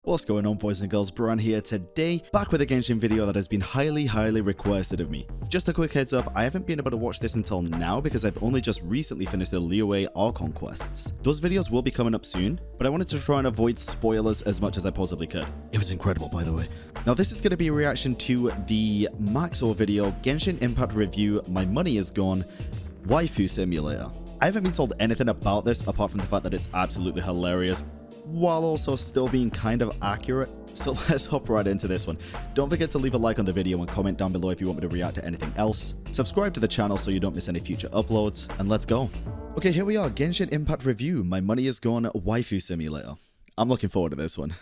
What's going on, boys and girls? Bran here today, back with a Genshin video that has been highly requested of me. Just a quick heads up, I haven't been able to watch this until now because I've only just recently finished the Liyue Archon quests. Those videos will be coming up soon, but I wanted to try and avoid spoilers as much as I possibly could. It was incredible, by the way. Now this is going to be a reaction to the Maxor video, Genshin Impact review, My Money Is Gone, Waifu Simulator. I haven't been told anything about this apart from the fact that it's absolutely hilarious, while also still being kind of accurate. So let's hop right into this one. Don't forget to leave a like on the video and comment down below if you want me to react to anything else. Subscribe to the channel so you don't miss any future uploads, and let's go. Okay, here we are, Genshin Impact review, My Money Is Gone, Waifu Simulator. I'm looking forward to this one.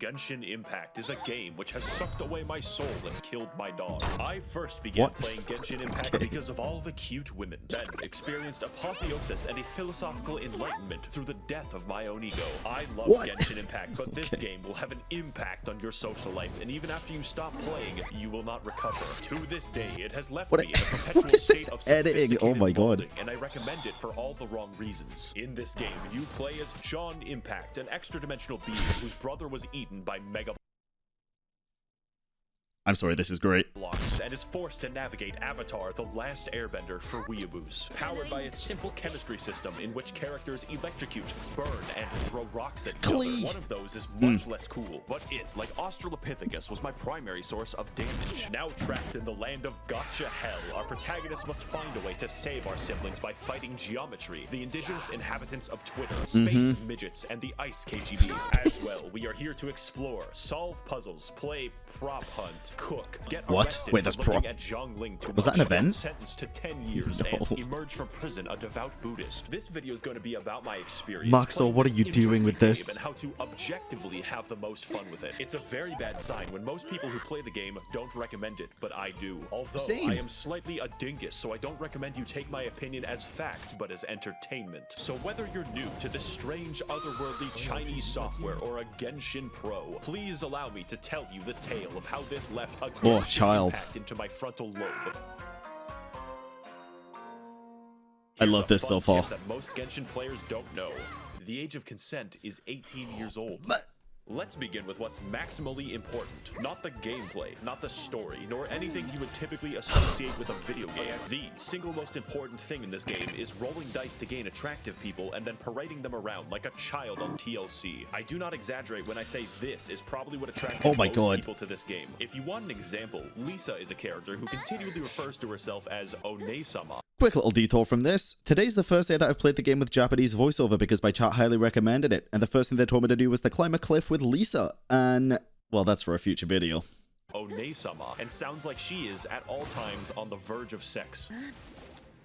Genshin Impact is a game which has sucked away my soul and killed my dog. I first began playing Genshin Impact because of all the cute women, then experienced apotheosis and a philosophical enlightenment through the death of my own ego. I love Genshin Impact, but this game will have an impact on your social life, and even after you stop playing, you will not recover. To this day, it has left me in a perpetual state of editing? Oh my god. And I recommend it for all the wrong reasons. In this game, you play as John Impact, an extra-dimensional being whose brother was eaten by Mega I'm sorry, this is great. Blocks, and is forced to navigate Avatar, the last airbender for weeaboos. Powered by its simple chemistry system in which characters electrocute, burn, and throw rocks at each other. One of those is much less cool, but it, like Australopithecus, was my primary source of damage. Now trapped in the land of gotcha hell, our protagonist must find a way to save our siblings by fighting geometry, the indigenous inhabitants of Twitter, space midgets, and the ice KGB. As well, we are here to explore, solve puzzles, play prop hunt, cook, get arrested Wait, that's for at Zhongling too Was that an event? Sentenced to 10 years and emerge from prison a devout Buddhist. This video is going to be about my experience. Maxor, what are you doing with this? And how to objectively have the most fun with it. It's a very bad sign when most people who play the game don't recommend it, but I do. Although I am slightly a dingus, so I don't recommend you take my opinion as fact, but as entertainment. So whether you're new to this strange, otherworldly Chinese software or a Genshin pro, please allow me to tell you the tale of how this left a impact into my frontal lobe. I love this so far. That most Genshin players don't know. The age of consent is 18 years old. Let's begin with what's maximally important. Not the gameplay, not the story, nor anything you would typically associate with a video game. The single most important thing in this game is rolling dice to gain attractive people and then parading them around like a child on TLC. I do not exaggerate when I say this is probably what attracted most people to this game. If you want an example, Lisa is a character who continually refers to herself as One-sama. Quick little detour from this. Today's the first day that I've played the game with Japanese voiceover because my chat highly recommended it, and the first thing they told me to do was to climb a cliff with Lisa, and, well, that's for a future video. One-sama, and sounds like she is, at all times, on the verge of sex.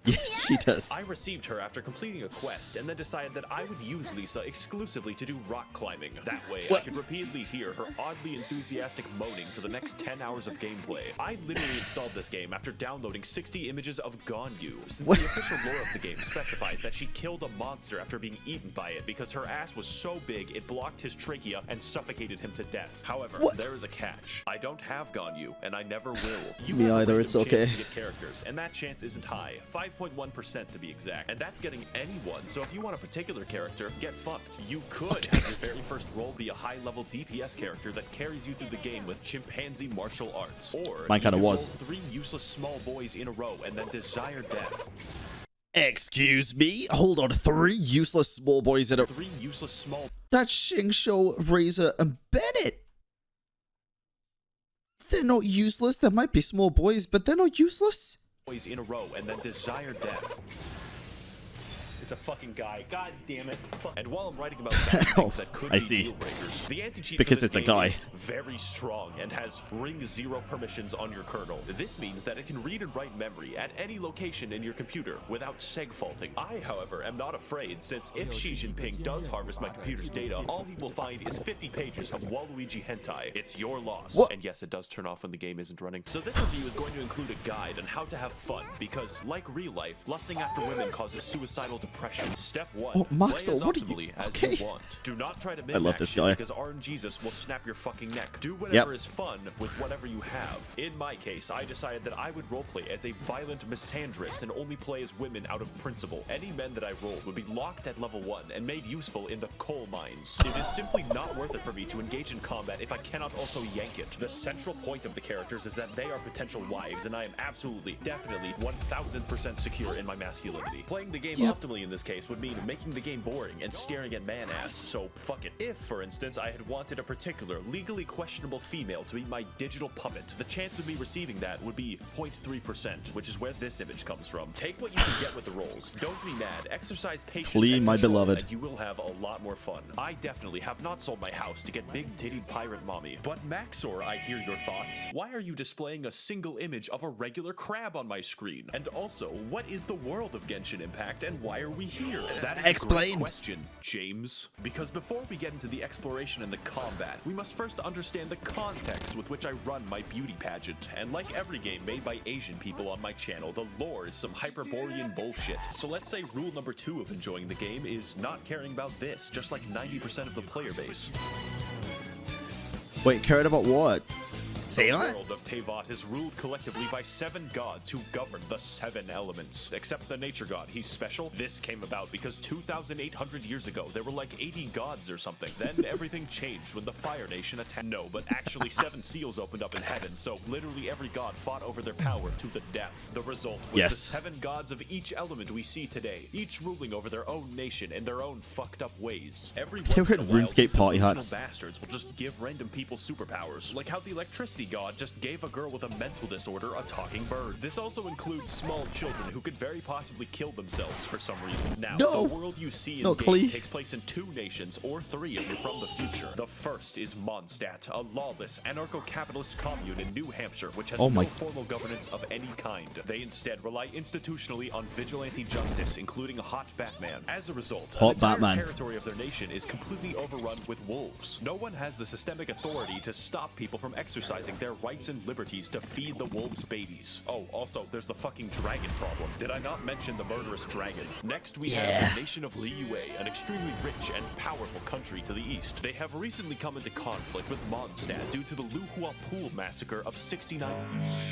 Yes, she does. I received her after completing a quest and then decided that I would use Lisa exclusively to do rock climbing. That way, I could repeatedly hear her oddly enthusiastic moaning for the next 10 hours of gameplay. I literally installed this game after downloading 60 images of Ganyu, since the official lore of the game specifies that she killed a monster after being eaten by it because her ass was so big it blocked his trachea and suffocated him to death. However, there is a catch. I don't have Ganyu, and I never will. You Me either, it's okay. To get characters, and that chance isn't high. 5.1% to be exact, and that's getting anyone. So if you want a particular character, get fucked. You could have your very first role be a high-level DPS character that carries you through the game with chimpanzee martial arts, or mine kind of was 3 useless small boys in a row and then desire death. Excuse me? Hold on, 3 useless small boys in a... 3 useless small... That's Xingqiu, Razor, and Bennett! They're not useless. There might be small boys, but they're not useless. In a row and then desire death. It's a fucking guy. God damn it. And while I'm writing about things that could be deal breakers, the anti-cheat because it's a guy is very strong and has ring 0 permissions on your kernel. This means that it can read and write memory at any location in your computer without seg faulting. I, however, am not afraid, since if Xi Jinping does harvest my computer's data, all he will find is 50 pages of Waluigi hentai. It's your loss. And yes, it does turn off when the game isn't running. So this review is going to include a guide on how to have fun, because like real life, lusting after women causes suicidal depression impression. Step 1. Oh, Play Maxor, as what are you? optimally as Okay. you want. Do not try to I love this guy. because RNGesus will snap your fucking neck. Do whatever is fun with whatever you have. In my case, I decided that I would roleplay as a violent misandrist and only play as women out of principle. Any men that I rolled would be locked at level 1 and made useful in the coal mines. It is simply not worth it for me to engage in combat if I cannot also yank it. The central point of the characters is that they are potential wives, and I am absolutely, definitely, 1000% secure in my masculinity. Playing the game optimally in this case would mean making the game boring and staring at man ass, so fuck it. If, for instance, I had wanted a particular, legally questionable female to be my digital puppet, the chance of me receiving that would be 0.3%, which is where this image comes from. Take what you can get with the roles. Don't be mad. Exercise patience and my control, beloved. and you will have a lot more fun. I definitely have not sold my house to get big-titted pirate mommy. But Maxor, I hear your thoughts. Why are you displaying a single image of a regular crab on my screen? And also, what is the world of Genshin Impact, and why are we here? That is a great question, James. Because before we get into the exploration and the combat, we must first understand the context with which I run my beauty pageant. And like every game made by Asian people on my channel, the lore is some Hyperborean bullshit. So let's say rule number 2 of enjoying the game is not caring about this, just like 90% of the player base. Wait, cared about what? The world of Teyvat is ruled collectively by 7 gods who govern the 7 elements. Except the nature god, he's special. This came about because 2,800 years ago, there were like 80 gods or something. Then everything changed when the Fire Nation attacked. No, but actually 7 seals opened up in heaven, so literally every god fought over their power to the death. The result was the 7 gods of each element we see today, each ruling over their own nation in their own fucked up ways. Every once in a while, RuneScape party delusional hats. bastards will just give random people superpowers, like how the electricity god just gave a girl with a mental disorder a talking bird. This also includes small children who could very possibly kill themselves for some reason. Now, the world you see in game takes place in 2 nations, or 3 if you're from the future. The first is Mondstadt, a lawless, anarcho-capitalist commune in New Hampshire, which has no formal governance of any kind. They instead rely institutionally on vigilante justice, including a hot Batman. As a result, the entire territory of their nation is completely overrun with wolves. No one has the systemic authority to stop people from exercising their rights and liberties to feed the wolves babies. Oh, also, there's the fucking dragon problem. Did I not mention the murderous dragon? Next, we have the nation of Liyue, an extremely rich and powerful country to the east. They have recently come into conflict with Mondstadt due to the Luhua Pool massacre of 69,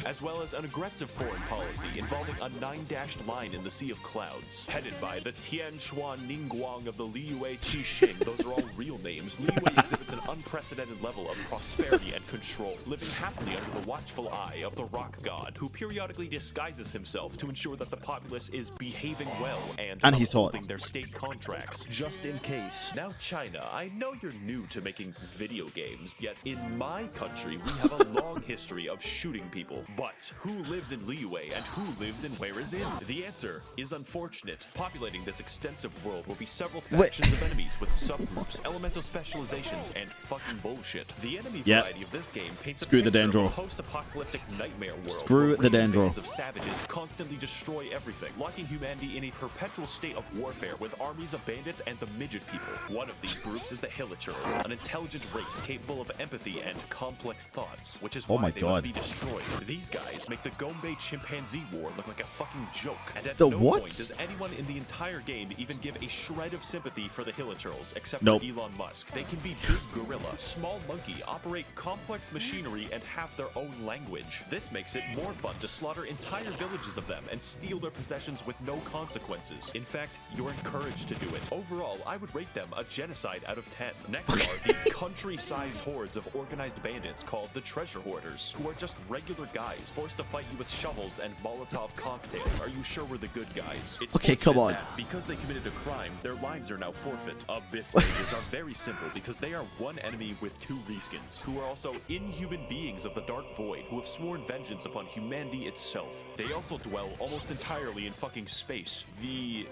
as well as an aggressive foreign policy involving a 9-dashed line in the Sea of Clouds. Headed by the Tian Shuan Ningguang of the Liyue Qixing, those are all real names, Liyue exhibits an unprecedented level of prosperity and control, living happily under the watchful eye of the rock god, who periodically disguises himself to ensure that the populace is behaving well and upholding their state contracts, just in case. Now, China, I know you're new to making video games, yet in my country, we have a long history of shooting people. But who lives in Liyue and who lives in Where Is In? The answer is unfortunate. Populating this extensive world will be several factions of enemies with subgroups, elemental specializations, and fucking bullshit. The enemy variety of this game paints a picture of a post-apocalyptic nightmare world where of savages constantly destroy everything, locking humanity in a perpetual state of warfare with armies of bandits and the midget people. One of these groups is the Hilichurls, an intelligent race capable of empathy and complex thoughts, which is why they must be destroyed. These guys make the Gombe chimpanzee war look like a fucking joke, and at no point does anyone in the entire game even give a shred of sympathy for the Hilichurls, except for Elon Musk. They can be big gorilla, small monkey, operate complex machinery, and have their own language. This makes it more fun to slaughter entire villages of them and steal their possessions with no consequences. In fact, you're encouraged to do it. Overall, I would rate them a genocide out of 10. Next are the country-sized hordes of organized bandits called the Treasure Hoarders, who are just regular guys forced to fight you with shovels and Molotov cocktails. Are you sure we're the good guys? It's come on. Because they committed a crime, their lives are now forfeit. Abyss mages are very simple because they are one enemy with 2 reskins, who are also inhuman beings of the Dark Void who have sworn vengeance upon humanity itself. They also dwell almost entirely in fucking space. The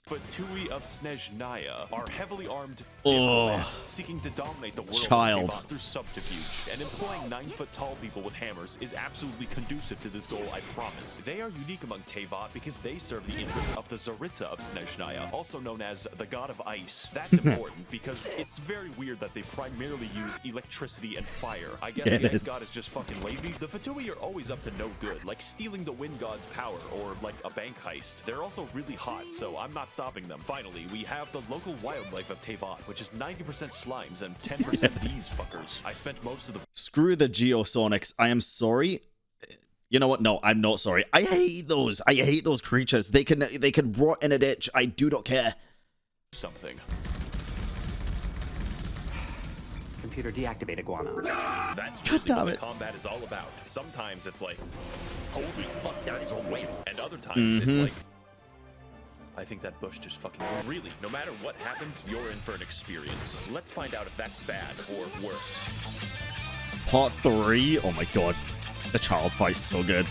Fatui of Snezhnaya are heavily armed diplomats seeking to dominate the world of Teyvat through subterfuge, and employing 9-foot-tall people with hammers is absolutely conducive to this goal, I promise. They are unique among Teyvat because they serve the interests of the Tsaritsa of Snezhnaya, also known as the God of Ice. That's important because it's very weird that they primarily use electricity and fire. I guess the Ice God is just fucking lazy. The Fatui are always up to no good, like stealing the Wind God's power or like a bank heist. They're also really hot, so I'm not stopping stopping them. Finally, we have the local wildlife of Teyvat, which is 90% slimes and 10% these fuckers. I spent most of the Screw the Geosonics. I am sorry. You know what? No, I'm not sorry. I hate those. I hate those creatures. They can rot in a ditch. I do not care. something. Computer deactivate iguana. That's really what the combat is all about. Sometimes it's like, holy fuck, that is a whale. And other times it's like, I think that bush just fucking... Really, no matter what happens, you're in for an experience. Let's find out if that's bad or worse. Part 3? Oh my god. The child fight's so good.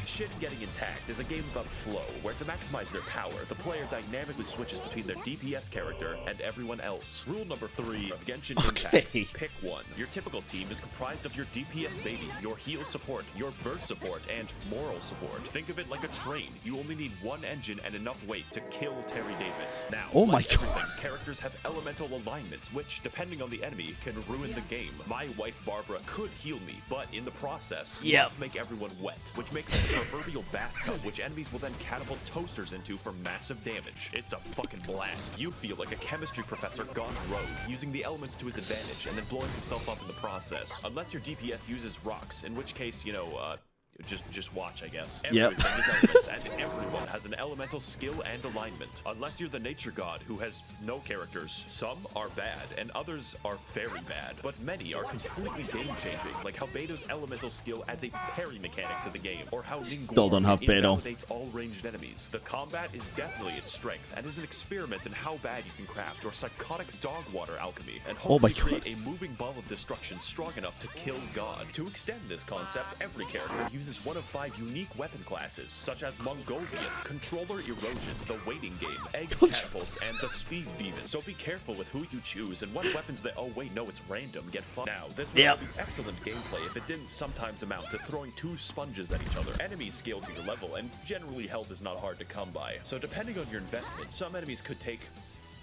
Shin Getting Intact is a game about flow, where to maximize their power, the player dynamically switches between their DPS character and everyone else. Rule number 3 of Genshin Impact. Pick one. Your typical team is comprised of your DPS baby, your heal support, your burst support, and moral support. Think of it like a train. You only need one engine and enough weight to kill Terry Davis. Now, oh my like everything, characters have elemental alignments, which, depending on the enemy, can ruin the game. My wife Barbara could heal me, but in the process, must make everyone wet, which makes it a proverbial bathtub, which enemies will then catapult toasters into for massive damage. It's a fucking blast. You feel like a chemistry professor gone rogue, using the elements to his advantage and then blowing himself up in the process. Unless your DPS uses rocks, in which case, you know, just watch, I guess. Everything is elements, and everyone has an elemental skill and alignment. Unless you're the nature god who has no characters. Some are bad, and others are very bad. But many are completely game-changing, like how Beto's elemental skill adds a parry mechanic to the game, or how Still don't have Beto. invalidates all ranged enemies. The combat is definitely its strength, and is an experiment in how bad you can craft your psychotic dog water alchemy, and hopefully create a moving ball of destruction strong enough to kill God. To extend this concept, every character uses one of 5 unique weapon classes, such as Mongolian, Controller Erosion, the Waiting Game, Egg Catapults, and the Speed Demon. So be careful with who you choose and what weapons that, oh wait, no, it's random, get fucked. Now, this would be excellent gameplay if it didn't sometimes amount to throwing 2 sponges at each other. Enemies scale to your level, and generally health is not hard to come by. So depending on your investment, some enemies could take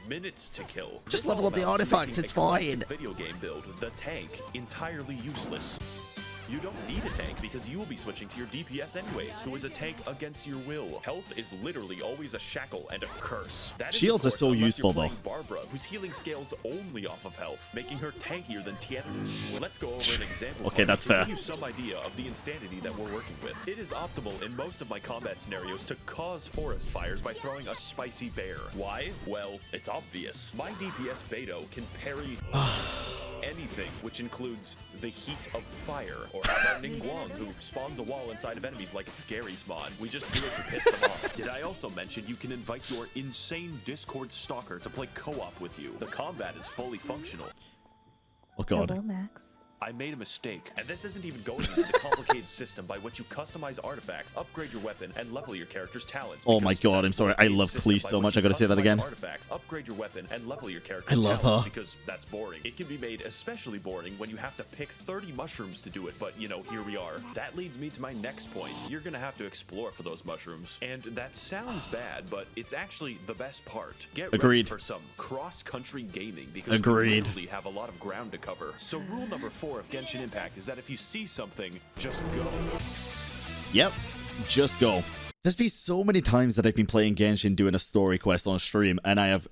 minutes to kill. Just level up the artifacts, it's fine. Video game build, the tank, entirely useless. You don't need a tank because you will be switching to your DPS anyways, who is a tank against your will. Health is literally always a shackle and a curse. That is, shields are so useful though. Barbara, whose healing scales only off of health, making her tankier than Tien. Let's go over an example. Okay, that's fair. To give you some idea of the insanity that we're working with. It is optimal in most of my combat scenarios to cause forest fires by throwing a spicy bear. Why? Well, it's obvious. My DPS Beto can parry anything, which includes the heat of fire, or how about Ningguang, who spawns a wall inside of enemies like it's Gary's mod. We just do it to piss them off. Did I also mention you can invite your insane Discord stalker to play co-op with you? The combat is fully functional. Oh god. Hello, Max. I made a mistake, and this isn't even going into the complicated system by which you customize artifacts, upgrade your weapon, and level your character's talents. Oh my god, I'm sorry. I love Clee so much. I gotta say that again. Artifacts, upgrade your weapon, and level your character's I love talents her. because that's boring. It can be made especially boring when you have to pick 30 mushrooms to do it, but you know, here we are. That leads me to my next point. You're gonna have to explore for those mushrooms, and that sounds bad, but it's actually the best part. Get ready for some cross-country gaming because we literally have a lot of ground to cover. So rule number 4 of Genshin Impact is that if you see something, just go. Yep, just go. There's been so many times that I've been playing Genshin doing a story quest on stream, and I have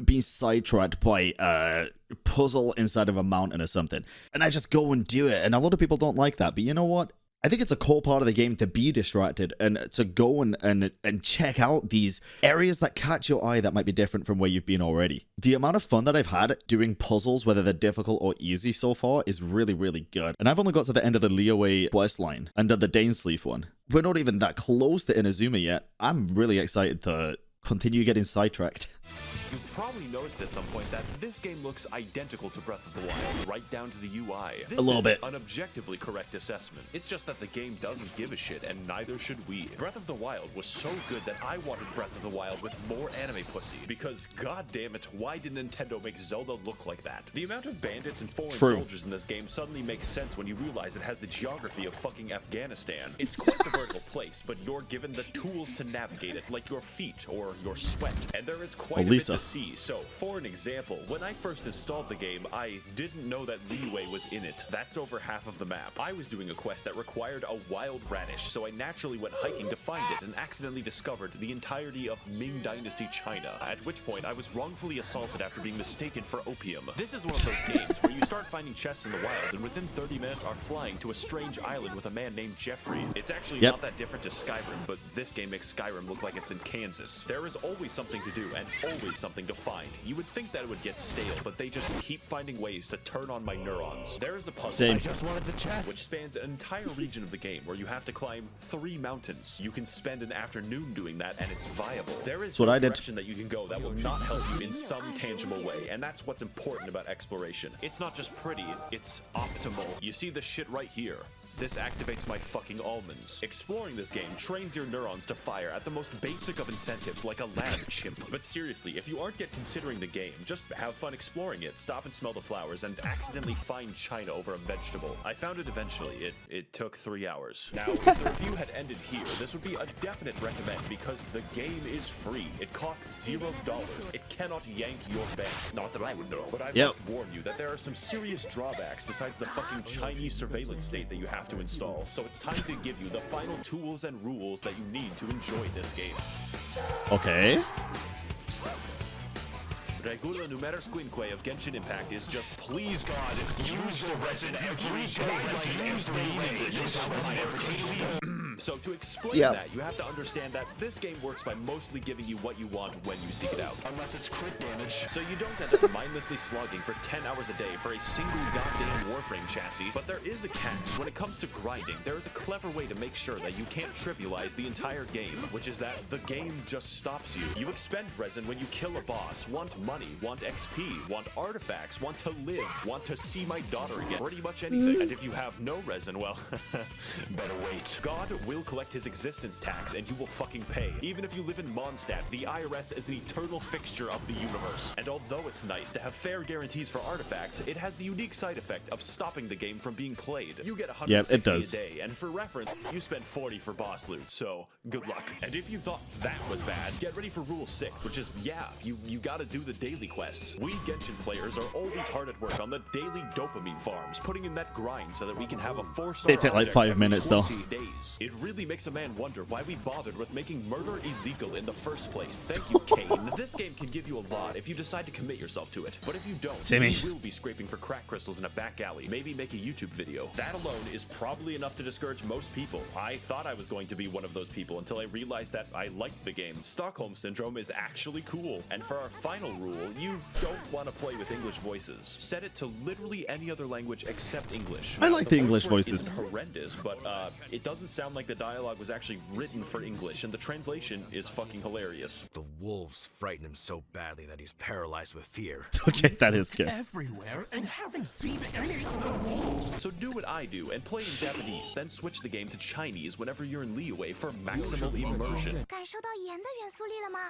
been sidetracked by a puzzle inside of a mountain or something, and I just go and do it, and a lot of people don't like that, but you know what? I think it's a core part of the game to be distracted and to go and check out these areas that catch your eye that might be different from where you've been already. The amount of fun that I've had doing puzzles, whether they're difficult or easy so far, is really, really good. And I've only got to the end of the Liyue quest line and the Dainsleaf one. We're not even that close to Inazuma yet. I'm really excited to continue getting sidetracked. You've probably noticed at some point that this game looks identical to Breath of the Wild, right down to the UI. This a little bit. An objectively correct assessment. It's just that the game doesn't give a shit, and neither should we. Breath of the Wild was so good that I wanted Breath of the Wild with more anime pussy, because goddammit, why did Nintendo make Zelda look like that? The amount of bandits and foreign soldiers in this game suddenly makes sense when you realize it has the geography of fucking Afghanistan. It's quite the vertical place, but you're given the tools to navigate it, like your feet or your sweat. And there is quite quite a Lisa. bit to see. So, for an example, when I first installed the game, I didn't know that Liyue was in it. That's over half of the map. I was doing a quest that required a wild radish, so I naturally went hiking to find it and accidentally discovered the entirety of Ming Dynasty China, at which point I was wrongfully assaulted after being mistaken for opium. This is one of those games where you start finding chests in the wild and within 30 minutes are flying to a strange island with a man named Jeffrey. It's actually not that different to Skyrim, but this game makes Skyrim look like it's in Kansas. There is always something to do and always something to find. You would think that it would get stale, but they just keep finding ways to turn on my neurons. There is a puzzle I just wanted the chest, which spans an entire region of the game where you have to climb 3 mountains. You can spend an afternoon doing that and it's viable. There is a direction that you can go that will not help you in some tangible way, and that's what's important about exploration. It's not just pretty, it's optimal. You see this shit right here. This activates my fucking almonds. Exploring this game trains your neurons to fire at the most basic of incentives, like a lab chimp. But seriously, if you aren't yet considering the game, just have fun exploring it, stop and smell the flowers, and accidentally find China over a vegetable. I found it eventually. It took 3 hours. Now, if the review had ended here, this would be a definite recommend because the game is free. It costs $0. It cannot yank your bank. Not that I would know, but I must warn you that there are some serious drawbacks besides the fucking Chinese surveillance state that you have to install, so it's time to give you the final tools and rules that you need to enjoy this game. Okay. Regula numerus quinque of Genshin Impact is just, please God, use the resin every day. So to explain that, you have to understand that this game works by mostly giving you what you want when you seek it out. Unless it's crit damage. So you don't end up mindlessly slogging for 10 hours a day for a single goddamn Warframe chassis. But there is a catch. When it comes to grinding, there is a clever way to make sure that you can't trivialize the entire game, which is that the game just stops you. You expend resin when you kill a boss, want money, want XP, want artifacts, want to live, want to see my daughter again, pretty much anything. And if you have no resin, well, better wait. God will collect his existence tax and you will fucking pay. Even if you live in Mondstadt, the IRS is an eternal fixture of the universe. And although it's nice to have fair guarantees for artifacts, it has the unique side effect of stopping the game from being played. You get 160 a day, and for reference, you spend 40 for boss loot, so good luck. And if you thought that was bad, get ready for Rule 6, which is, you gotta do the daily quests. We Genshin players are always hard at work on the daily dopamine farms, putting in that grind so that we can have a 4-star They take like 5 minutes though. Days. It really makes a man wonder why we bothered with making murder illegal in the first place. Thank you, Kane. This game can give you a lot if you decide to commit yourself to it. But if you don't, you will be scraping for crack crystals in a back alley, maybe make a YouTube video. That alone is probably enough to discourage most people. I thought I was going to be one of those people until I realized that I liked the game. Stockholm Syndrome is actually cool. And for our final rule, you don't want to play with English voices. Set it to literally any other language except English. I like the English voices. Isn't horrendous, but it doesn't sound like the dialogue was actually written for English, and the translation is fucking hilarious. The wolves frighten him so badly that he's paralyzed with fear. Okay, that is good. Everywhere and haven't seen any of the wolves. So do what I do and play in Japanese, then switch the game to Chinese whenever you're in Liyue for maximal immersion.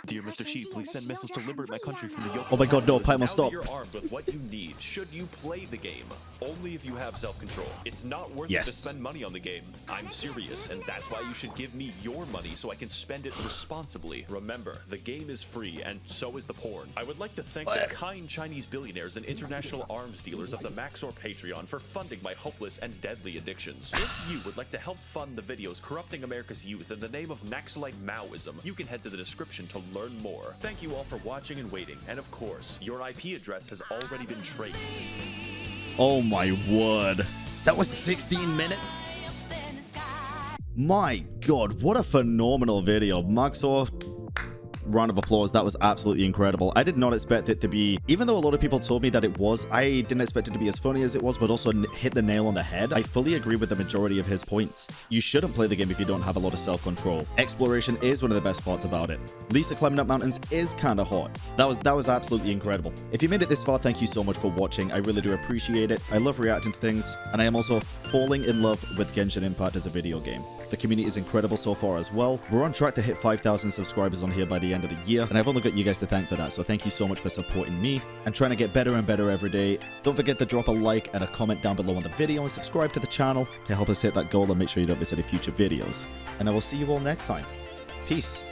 Dear Mr. Sheep, please send missiles to liberate my country from the yoke. Oh my god, no, Paimon, Now stop. that you're armed with what you need, should you play the game? Only if you have self-control. It's not worth it to spend money on the game. I'm serious, and that's why you should give me your money so I can spend it responsibly. Remember, the game is free, and so is the porn. I would like to thank the kind Chinese billionaires and international arms dealers of the Maxor Patreon for funding my hopeless and deadly addictions. If you would like to help fund the videos corrupting America's youth in the name of Naxalite Maoism, you can head to the description to learn more. Thank you all for watching and waiting, and of course, your IP address has already been traded. Oh my word. That was 16 minutes? My god, what a phenomenal video. Maxor, round of applause. That was absolutely incredible. I did not expect it to be, even though a lot of people told me that it was, I didn't expect it to be as funny as it was, but also hit the nail on the head. I fully agree with the majority of his points. You shouldn't play the game if you don't have a lot of self-control. Exploration is one of the best parts about it. Lisa climbing up mountains is kind of hot. That was absolutely incredible. If you made it this far, thank you so much for watching. I really do appreciate it. I love reacting to things, and I am also falling in love with Genshin Impact as a video game. The community is incredible so far as well. We're on track to hit 5,000 subscribers on here by the end of the year, and I've only got you guys to thank for that, so thank you so much for supporting me and trying to get better and better every day. Don't forget to drop a like and a comment down below on the video and subscribe to the channel to help us hit that goal and make sure you don't miss any future videos. And I will see you all next time. Peace.